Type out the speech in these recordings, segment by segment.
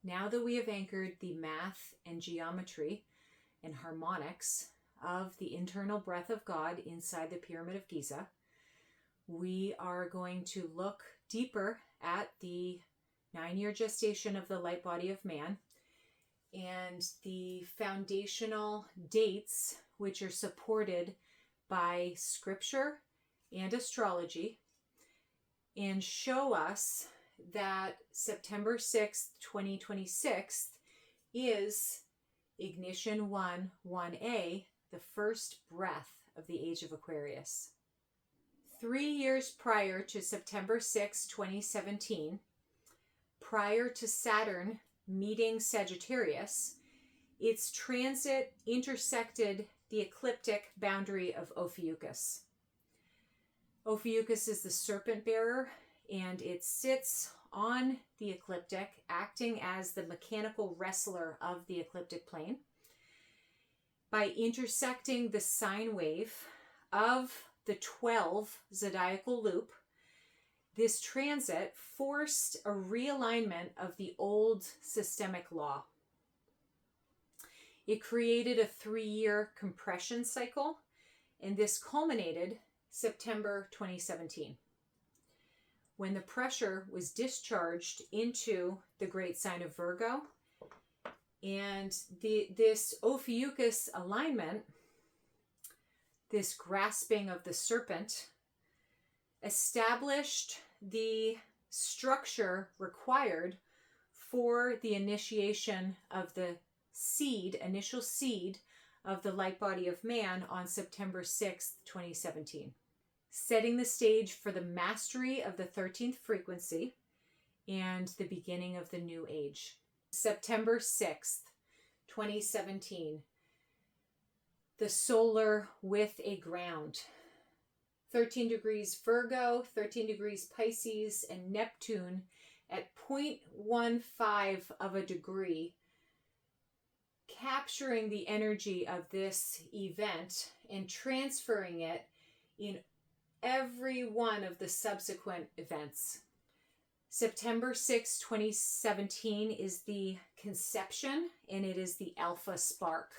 Now that we have anchored the math and geometry and harmonics of the internal breath of God inside the Pyramid of Giza, we are going to look deeper at the 9-year gestation of the light body of man and the foundational dates which are supported by scripture and astrology, and show us that September 6th, 2026 is Ignition 1, 1A, the first breath of the Age of Aquarius. 3 years prior to September 6, 2017, prior to Saturn meeting Sagittarius, its transit intersected the ecliptic boundary of Ophiuchus. Ophiuchus is the serpent bearer, and it sits on the ecliptic, acting as the mechanical wrestler of the ecliptic plane. By intersecting the sine wave of the 12 zodiacal loop, this transit forced a realignment of the old systemic law. It created a 3-year compression cycle, and this culminated September 2017, when the pressure was discharged into the great sign of Virgo. And this Ophiuchus alignment, this grasping of the serpent, established the structure required for the initiation of the initial seed of the light body of man on September 6th, 2017, setting the stage for the mastery of the 13th frequency and the beginning of the new age. September 6th, 2017, the solar with a ground. 13 degrees Virgo, 13 degrees Pisces, and Neptune at 0.15 of a degree, capturing the energy of this event and transferring it in every one of the subsequent events. September 6, 2017 is the conception, and it is the alpha spark.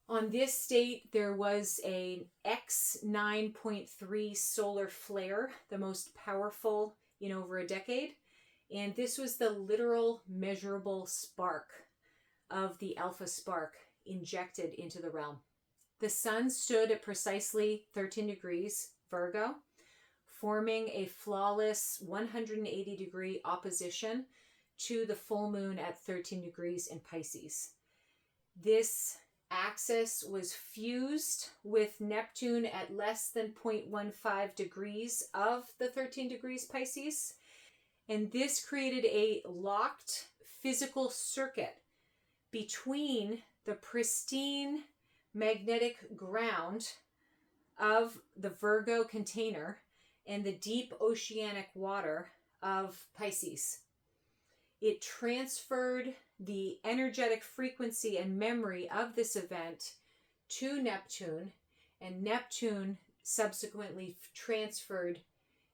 On this date, there was an X 9.3 solar flare, the most powerful in over a decade. And this was the literal measurable spark of the alpha spark injected into the realm. The sun stood at precisely 13 degrees Virgo, forming a flawless 180-degree opposition to the full moon at 13 degrees in Pisces. This axis was fused with Neptune at less than 0.15 degrees of the 13 degrees Pisces, and this created a locked physical circuit between the pristine magnetic ground of the Virgo container and the deep oceanic water of Pisces. It transferred the energetic frequency and memory of this event to Neptune, and Neptune subsequently transferred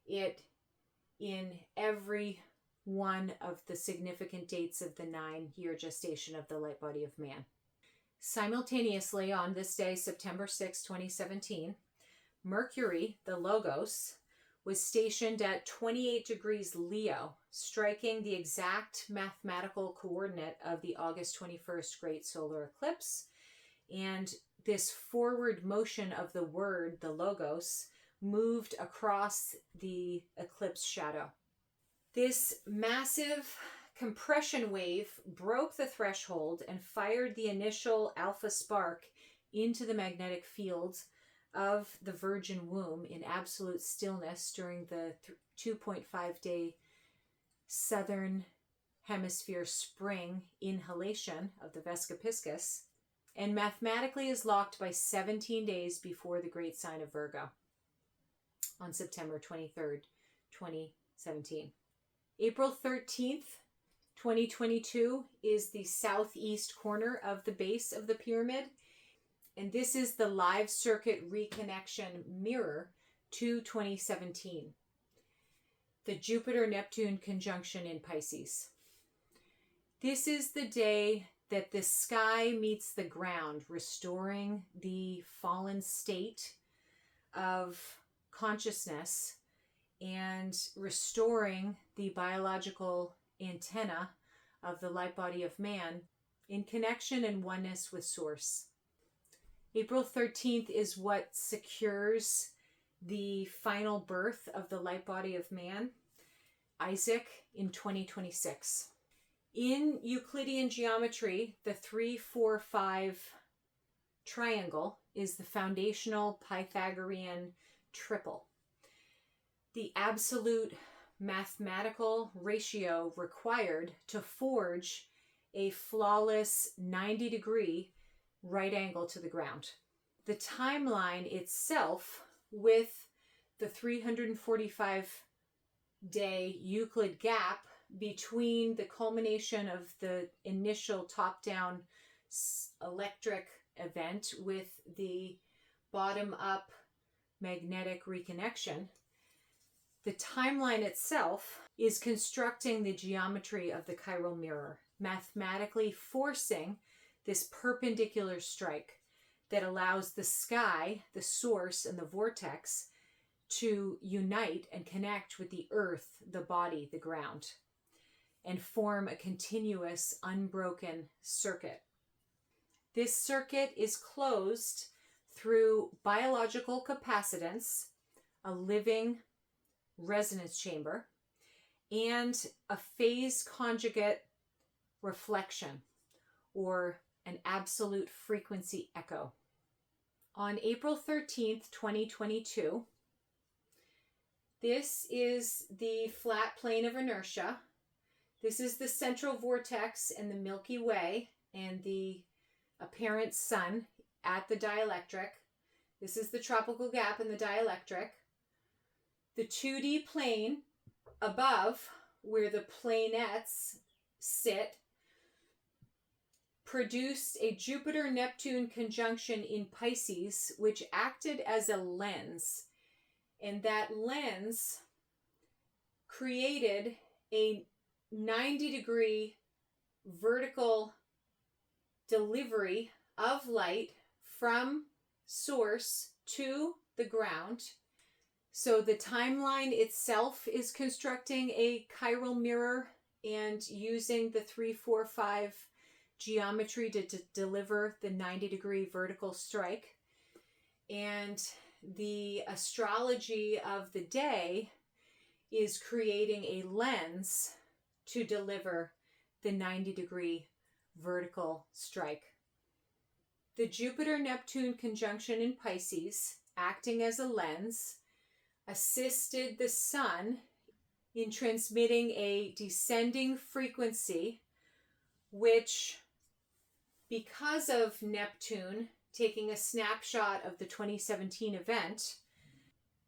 it in every one of the significant dates of the 9-year gestation of the light body of man. Simultaneously, on this day, September 6, 2017, Mercury, the Logos, was stationed at 28 degrees Leo, striking the exact mathematical coordinate of the August 21st Great Solar Eclipse. And this forward motion of the word, the Logos, moved across the eclipse shadow. This massive compression wave broke the threshold and fired the initial alpha spark into the magnetic field of the virgin womb in absolute stillness during the 2.5-day southern hemisphere spring inhalation of the Vesca Piscis, and mathematically is locked by 17 days before the great sign of Virgo on September 23rd, 2017. April 13th, 2022 is the southeast corner of the base of the pyramid, and this is the live circuit reconnection mirror to 2017. The Jupiter Neptune conjunction in Pisces. This is the day that the sky meets the ground, restoring the fallen state of consciousness and restoring the biological antenna of the light body of man in connection and oneness with Source. April 13th is what secures the final birth of the light body of man, Isaac, in 2026. In Euclidean geometry, the 3-4-5 triangle is the foundational Pythagorean triple. The absolute mathematical ratio required to forge a flawless 90-degree right angle to the ground. The timeline itself, with the 345-day Euclid gap between the culmination of the initial top-down electric event with the bottom-up magnetic reconnection, the timeline itself is constructing the geometry of the chiral mirror, mathematically forcing this perpendicular strike that allows the sky, the source, and the vortex to unite and connect with the earth, the body, the ground, and form a continuous, unbroken circuit. This circuit is closed through biological capacitance, a living resonance chamber, and a phase conjugate reflection, or an absolute frequency echo. On April 13th, 2022, this is the flat plane of inertia. This is the central vortex and the Milky Way and the apparent sun at the dielectric. This is the tropical gap in the dielectric. The 2D plane above, where the planets sit, produced a Jupiter Neptune conjunction in Pisces, which acted as a lens. And that lens created a 90-degree vertical delivery of light from source to the ground. So the timeline itself is constructing a chiral mirror and using the 3-4-5 geometry to deliver the 90-degree vertical strike. And the astrology of the day is creating a lens to deliver the 90-degree vertical strike. The Jupiter-Neptune conjunction in Pisces, acting as a lens, assisted the sun in transmitting a descending frequency, which, because of Neptune taking a snapshot of the 2017 event,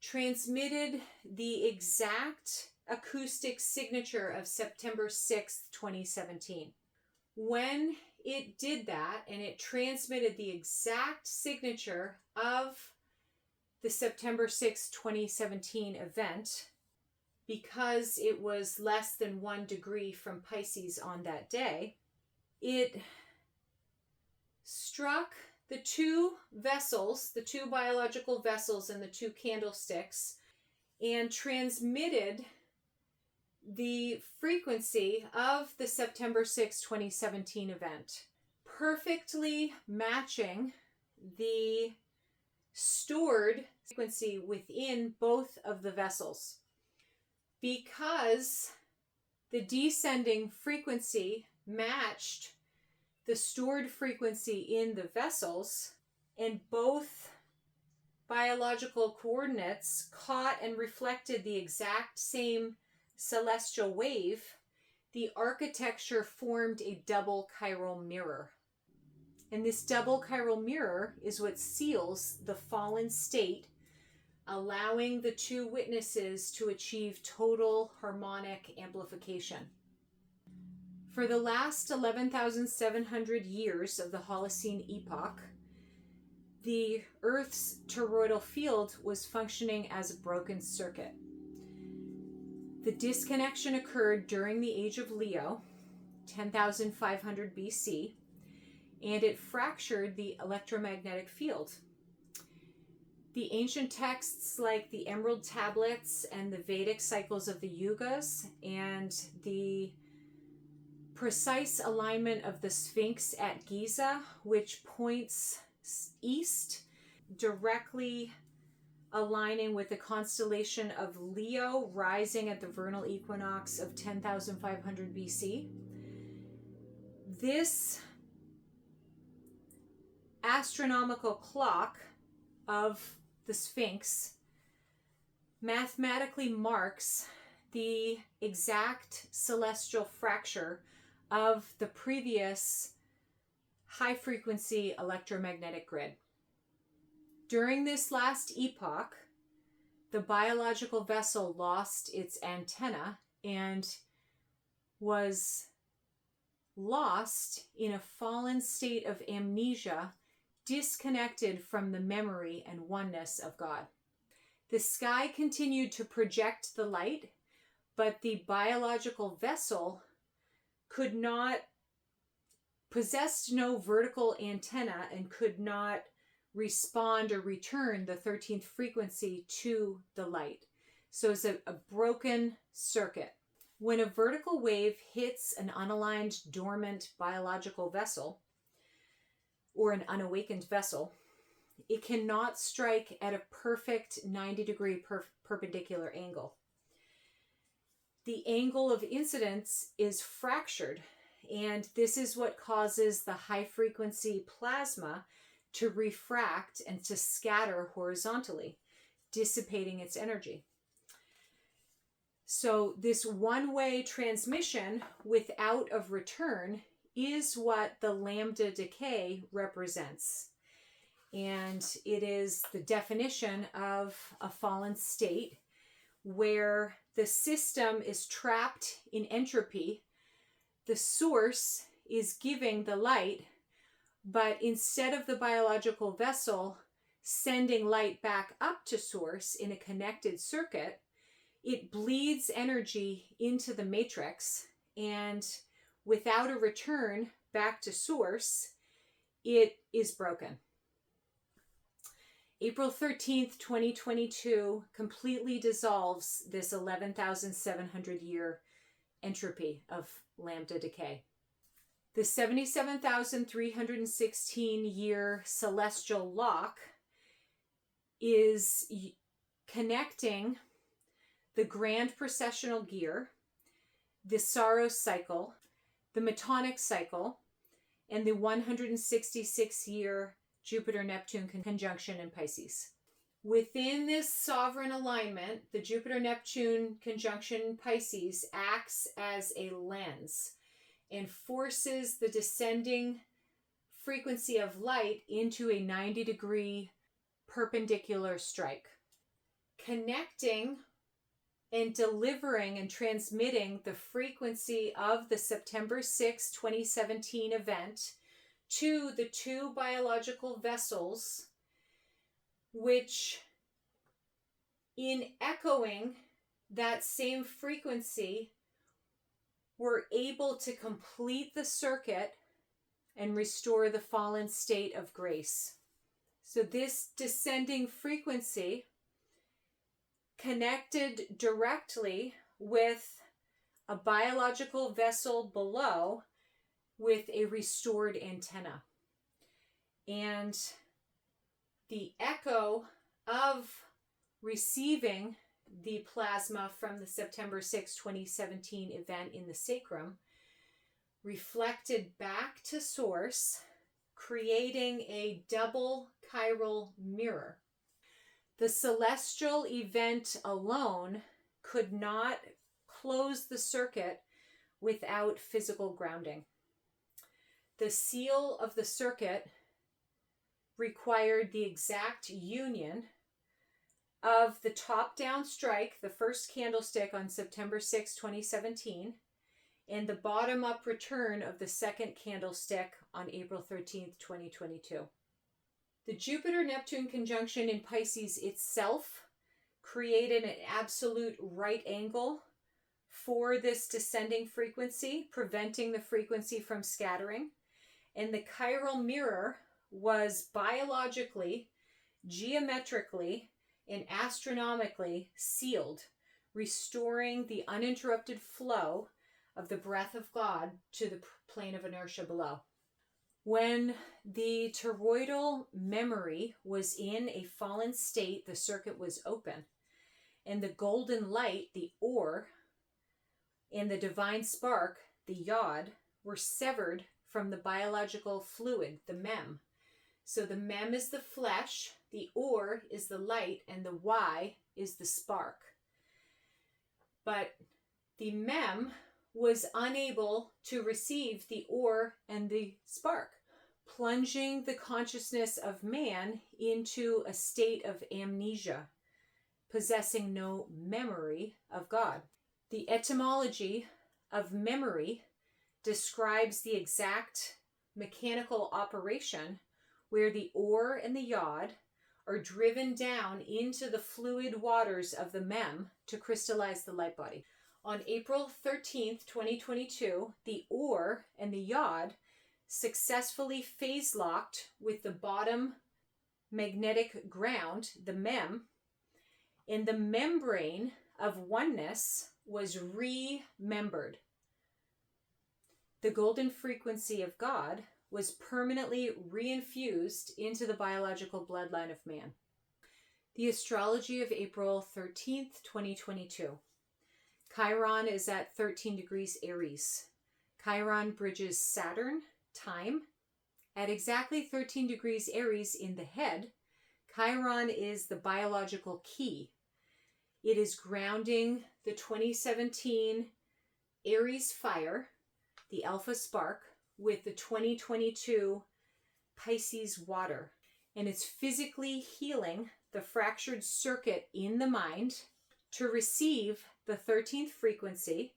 transmitted the exact acoustic signature of September 6th, 2017. When it did that, and it transmitted the exact signature of the September 6th, 2017 event, because it was less than 1 degree from Pisces on that day, it struck the two vessels, the two biological vessels and the two candlesticks, and transmitted the frequency of the September 6, 2017 event, perfectly matching the stored frequency within both of the vessels. Because the descending frequency matched the stored frequency in the vessels, and both biological coordinates caught and reflected the exact same celestial wave, the architecture formed a double chiral mirror. And this double chiral mirror is what seals the fallen state, allowing the two witnesses to achieve total harmonic amplification. For the last 11,700 years of the Holocene epoch, the Earth's toroidal field was functioning as a broken circuit. The disconnection occurred during the Age of Leo, 10,500 BC, and it fractured the electromagnetic field. The ancient texts like the Emerald Tablets and the Vedic cycles of the Yugas and the precise alignment of the Sphinx at Giza, which points east, directly aligning with the constellation of Leo rising at the vernal equinox of 10,500 BC. This astronomical clock of the Sphinx mathematically marks the exact celestial fracture of the previous high-frequency electromagnetic grid. During this last epoch, the biological vessel lost its antenna and was lost in a fallen state of amnesia, disconnected from the memory and oneness of God. The sky continued to project the light, but the biological vessel possessed no vertical antenna and could not respond or return the 13th frequency to the light. So it's a broken circuit. When a vertical wave hits an unaligned, dormant biological vessel, or an unawakened vessel, it cannot strike at a perfect 90-degree perpendicular angle. The angle of incidence is fractured, and this is what causes the high-frequency plasma to refract and to scatter horizontally, dissipating its energy. So this one-way transmission without a return is what the Lambda decay represents. And it is the definition of a fallen state where the system is trapped in entropy. The source is giving the light, but instead of the biological vessel sending light back up to source in a connected circuit, it bleeds energy into the matrix, and without a return back to source, it is broken. April 13th, 2022 completely dissolves this 11,700 year entropy of lambda decay. The 77,316 year celestial lock is connecting the grand processional gear, the Saros cycle, the Metonic cycle, and the 166 year Jupiter Neptune conjunction in Pisces. Within this sovereign alignment, the Jupiter Neptune conjunction in Pisces acts as a lens and forces the descending frequency of light into a 90-degree perpendicular strike, connecting and delivering and transmitting the frequency of the September 6, 2017 event to the two biological vessels, which, in echoing that same frequency, were able to complete the circuit and restore the fallen state of grace. So this descending frequency connected directly with a biological vessel below with a restored antenna. And the echo of receiving the plasma from the September 6, 2017 event in the sacrum reflected back to source, creating a double chiral mirror. The celestial event alone could not close the circuit without physical grounding. The seal of the circuit required the exact union of the top-down strike, the first candlestick on September 6, 2017, and the bottom-up return of the second candlestick on April 13, 2022. The Jupiter-Neptune conjunction in Pisces itself created an absolute right angle for this descending frequency, preventing the frequency from scattering. And the chiral mirror was biologically, geometrically, and astronomically sealed, restoring the uninterrupted flow of the breath of God to the plane of inertia below. When the toroidal memory was in a fallen state, the circuit was open, and the golden light, the ore, and the divine spark, the yod, were severed from the biological fluid, the mem. So the mem is the flesh, the ore is the light, and the y is the spark. But the mem was unable to receive the ore and the spark, plunging the consciousness of man into a state of amnesia, possessing no memory of God. The etymology of memory describes the exact mechanical operation where the ore and the yod are driven down into the fluid waters of the mem to crystallize the light body. On April 13th, 2022, the ore and the yod successfully phase locked with the bottom magnetic ground, the mem, and the membrane of oneness was remembered. The golden frequency of God was permanently reinfused into the biological bloodline of man. The astrology of April 13th, 2022. Chiron is at 13 degrees Aries. Chiron bridges Saturn, time. At exactly 13 degrees Aries in the head, Chiron is the biological key. It is grounding the 2017 Aries fire, the alpha spark, with the 2022 Pisces water. And it's physically healing the fractured circuit in the mind to receive the 13th frequency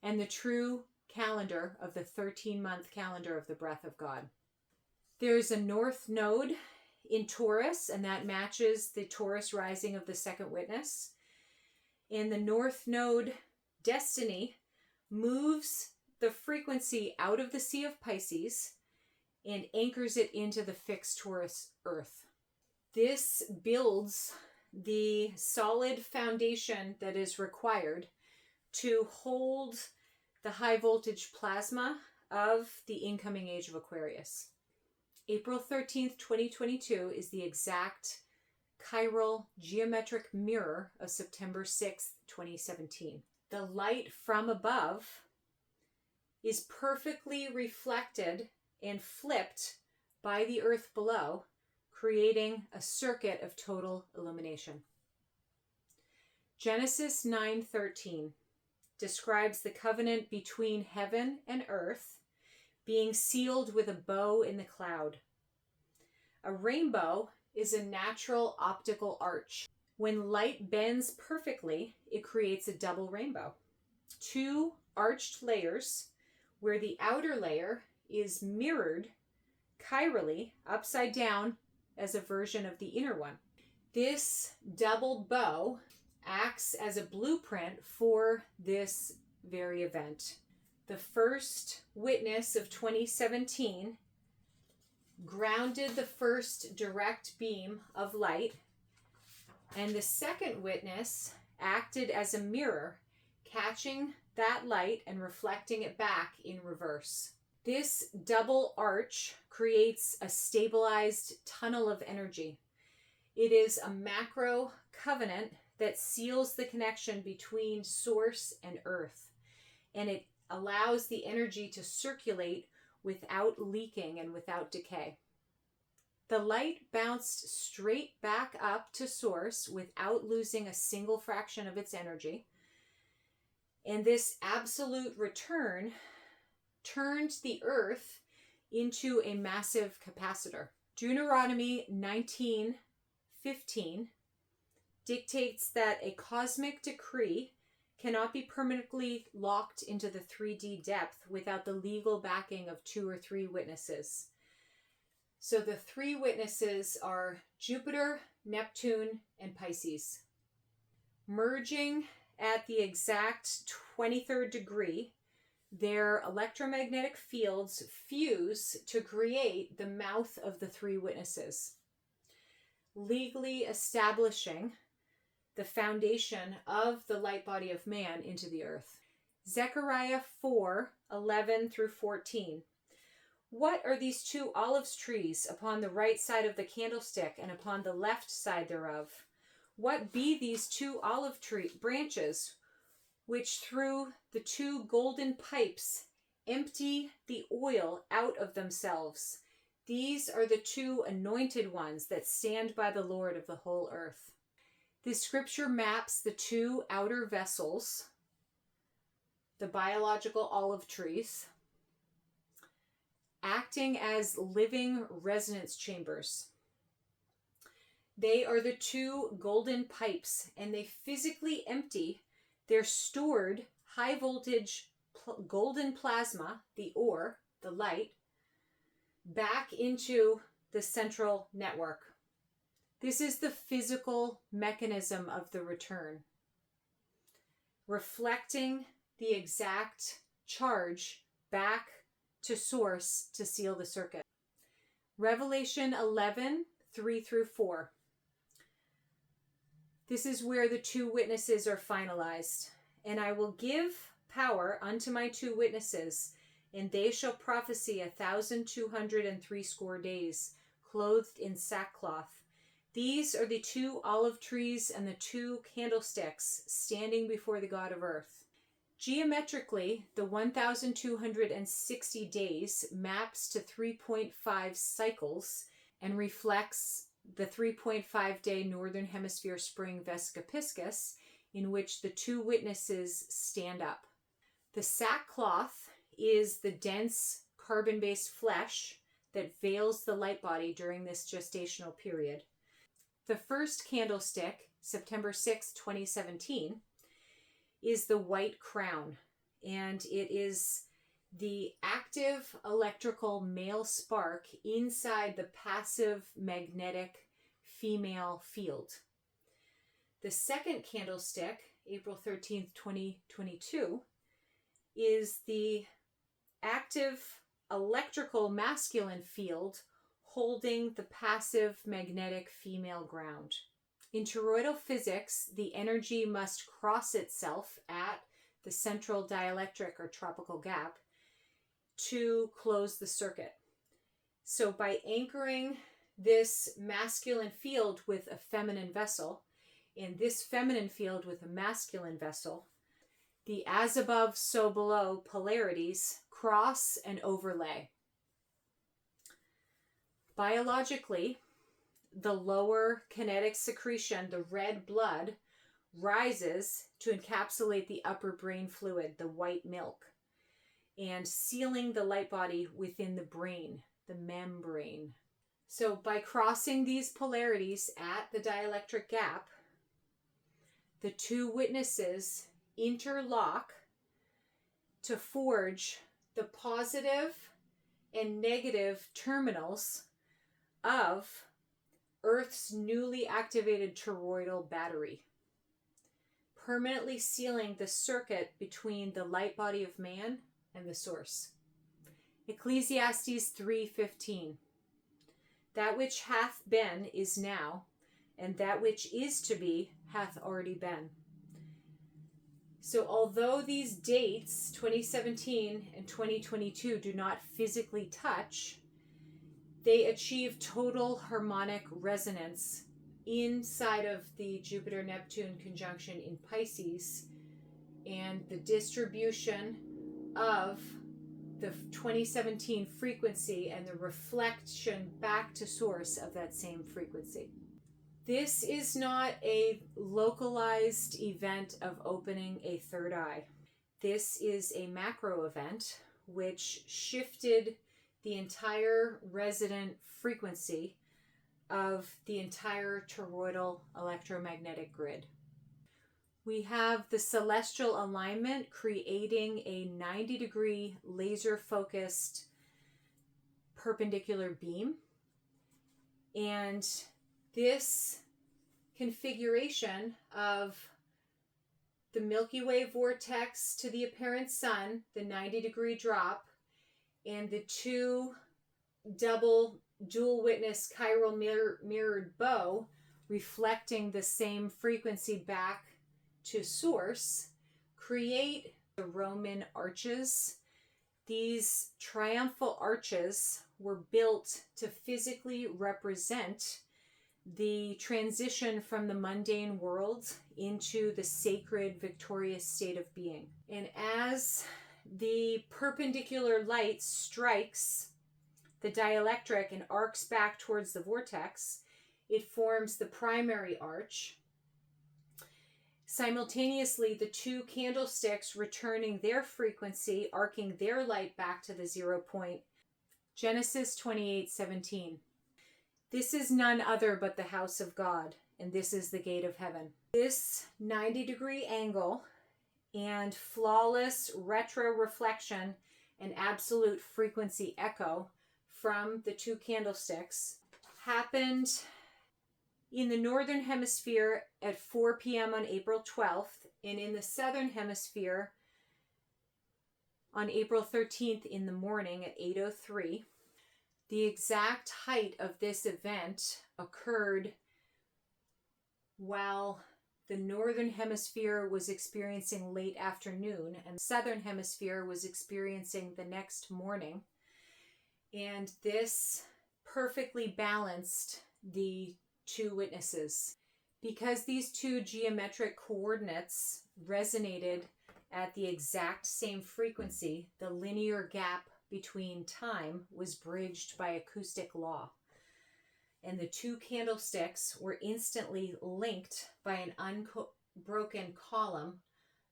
and the true calendar of the 13-month calendar of the breath of God. There's a north node in Taurus, and that matches the Taurus rising of the second witness. And the north node destiny moves the frequency out of the Sea of Pisces and anchors it into the fixed Taurus earth. This builds the solid foundation that is required to hold the high voltage plasma of the incoming Age of Aquarius. April 13th, 2022 is the exact chiral geometric mirror of September 6th, 2017. The light from above is perfectly reflected and flipped by the earth below, creating a circuit of total illumination. Genesis 9:13 describes the covenant between heaven and earth being sealed with a bow in the cloud. A rainbow is a natural optical arch. When light bends perfectly, it creates a double rainbow. Two arched layers where the outer layer is mirrored chirally upside down as a version of the inner one. This double bow acts as a blueprint for this very event. The first witness of 2017 grounded the first direct beam of light, and the second witness acted as a mirror, catching that light and reflecting it back in reverse. This double arch creates a stabilized tunnel of energy. It is a macro covenant that seals the connection between source and earth, and it allows the energy to circulate without leaking and without decay. The light bounced straight back up to source without losing a single fraction of its energy. And this absolute return turned the earth into a massive capacitor. Deuteronomy 19:15 dictates that a cosmic decree cannot be permanently locked into the 3D depth without the legal backing of 2 or 3 witnesses. So the 3 witnesses are Jupiter, Neptune, and Pisces. Merging at the exact 23rd degree, their electromagnetic fields fuse to create the mouth of the three witnesses, legally establishing the foundation of the light body of man into the earth. Zechariah 4:11 through 14. What are these two olive trees upon the right side of the candlestick and upon the left side thereof? What be these two olive tree branches, which through the two golden pipes empty the oil out of themselves? These are the two anointed ones that stand by the Lord of the whole earth. This scripture maps the two outer vessels, the biological olive trees, acting as living resonance chambers. They are the two golden pipes, and they physically empty their stored high voltage golden plasma, the ore, the light, back into the central network. This is the physical mechanism of the return, reflecting the exact charge back to source to seal the circuit. Revelation 11:3 through 4. This is where the two witnesses are finalized. And I will give power unto my two witnesses, and they shall prophesy 1,260 days, clothed in sackcloth. These are the two olive trees and the two candlesticks standing before the God of earth. Geometrically, the 1,260 days maps to 3.5 cycles and reflects the 3.5-day Northern Hemisphere spring Vesica Piscis, in which the two witnesses stand up. The sackcloth is the dense carbon-based flesh that veils the light body during this gestational period. The first candlestick, September 6, 2017, is the white crown, and it is the active electrical male spark inside the passive magnetic female field. The second candlestick, April 13th, 2022, is the active electrical masculine field holding the passive magnetic female ground. In toroidal physics, the energy must cross itself at the central dielectric or tropical gap to close the circuit. So by anchoring this masculine field with a feminine vessel, and this feminine field with a masculine vessel, the as above, so below polarities cross and overlay. Biologically, the lower kinetic secretion, the red blood, rises to encapsulate the upper brain fluid, the white milk, and sealing the light body within the brain, the membrane. So by crossing these polarities at the dielectric gap, the two witnesses interlock to forge the positive and negative terminals of Earth's newly activated toroidal battery, permanently sealing the circuit between the light body of man and the source. Ecclesiastes 3:15. That which hath been is now, and that which is to be hath already been. So although these dates, 2017 and 2022, do not physically touch, they achieve total harmonic resonance inside of the Jupiter Neptune conjunction in Pisces, and the distribution of the 2017 frequency and the reflection back to source of that same frequency. This is not a localized event of opening a third eye. This is a macro event which shifted the entire resonant frequency of the entire toroidal electromagnetic grid. We have the celestial alignment creating a 90-degree laser-focused perpendicular beam. And this configuration of the Milky Way vortex to the apparent sun, the 90-degree drop, and the two dual witness chiral mirrored bow reflecting the same frequency back to source create the Roman arches. These triumphal arches were built to physically represent the transition from the mundane world into the sacred, victorious state of being. And as the perpendicular light strikes the dielectric and arcs back towards the vortex, it forms the primary arch. Simultaneously, the two candlesticks returning their frequency, arcing their light back to the 0 point. Genesis 28:17. This is none other but the house of God, and this is the gate of heaven. This 90-degree angle and flawless retro reflection and absolute frequency echo from the two candlesticks happened in the northern hemisphere at 4 p.m. on April 12th, and in the southern hemisphere on April 13th in the morning at 8:03. The exact height of this event occurred while the northern hemisphere was experiencing late afternoon and the southern hemisphere was experiencing the next morning. And this perfectly balanced the two witnesses. Because these two geometric coordinates resonated at the exact same frequency, the linear gap between time was bridged by acoustic law. And the two candlesticks were instantly linked by an unbroken column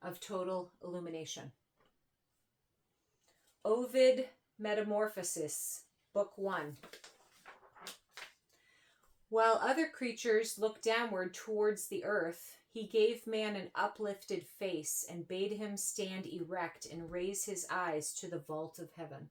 of total illumination. Ovid Metamorphosis, Book 1. While other creatures looked downward towards the earth, he gave man an uplifted face and bade him stand erect and raise his eyes to the vault of heaven.